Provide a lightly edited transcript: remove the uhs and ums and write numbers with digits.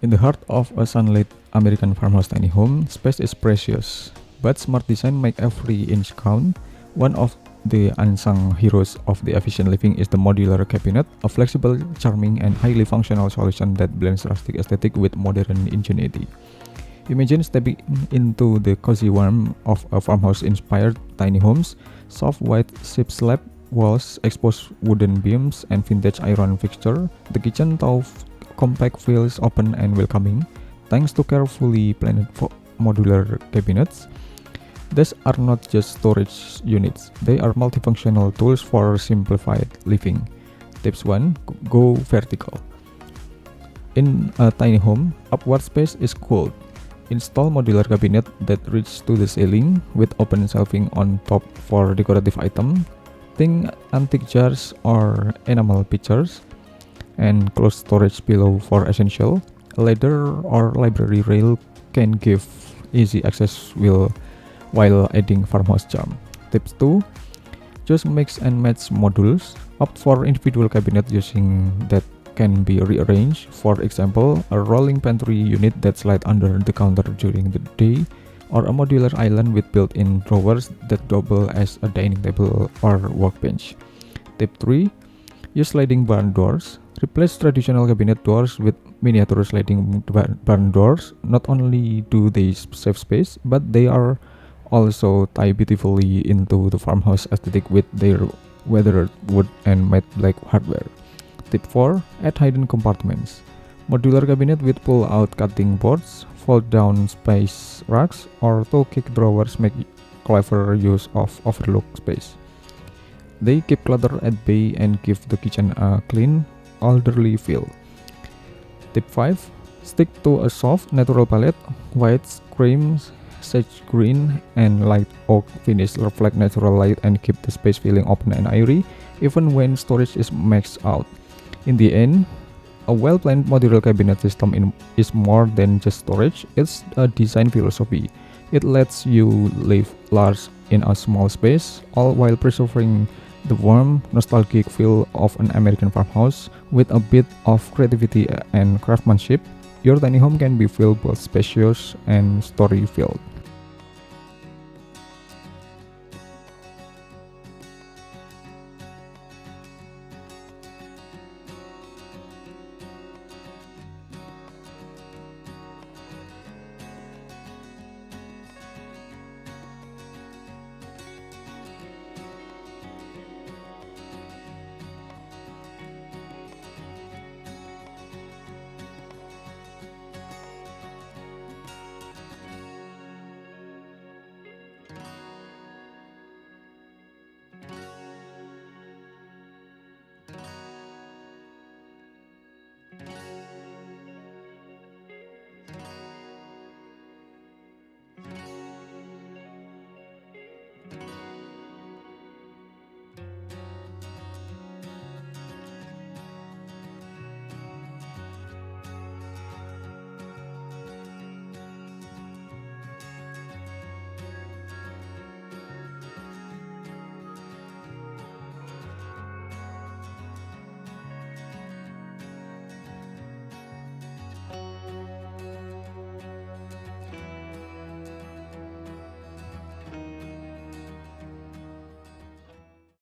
In the heart of a sunlit American farmhouse tiny home, space is precious, but smart design make every inch count. One of the unsung heroes of the efficient living is the modular cabinet, a flexible, charming, and highly functional solution that blends rustic aesthetic with modern ingenuity. Imagine stepping into the cozy warmth of a farmhouse-inspired tiny homes, soft white shiplap walls, exposed wooden beams, and vintage iron fixture. The kitchen, though compact, feels open and welcoming, thanks to carefully planned modular cabinets. These are not just storage units; they are multifunctional tools for simplified living. Tips 1. Go vertical. In a tiny home, upward space is cooled. Install modular cabinet that reach to the ceiling with open shelving on top for decorative items. Think antique jars or enamel pictures, and closed storage below for essential. A ladder or library rail can give easy access while adding farmhouse charm. Tips 2. Choose mix and match modules. Opt for individual cabinet using that can be rearranged. For example, a rolling pantry unit that slides under the counter during the day, or a modular island with built-in drawers that double as a dining table or workbench. Tip 3. Use sliding barn doors. Replace traditional cabinet doors with miniature sliding barn doors. Not only do they save space, but they are also tie beautifully into the farmhouse aesthetic with their weathered wood and matte black hardware. Tip 4. Add hidden compartments. Modular cabinet with pull-out cutting boards, fold-down space racks, or toe-kick drawers make clever use of overlooked space. They keep clutter at bay and give the kitchen a clean, orderly feel. Tip 5. Stick to a soft, natural palette. Whites, creams, sage green, and light oak finish reflect natural light and keep the space feeling open and airy, even when storage is maxed out. In the end, a well-planned modular cabinet system is more than just storage, it's a design philosophy. It lets you live large in a small space, all while preserving the warm, nostalgic feel of an American farmhouse. With a bit of creativity and craftsmanship, your tiny home can be feel both spacious and story-filled.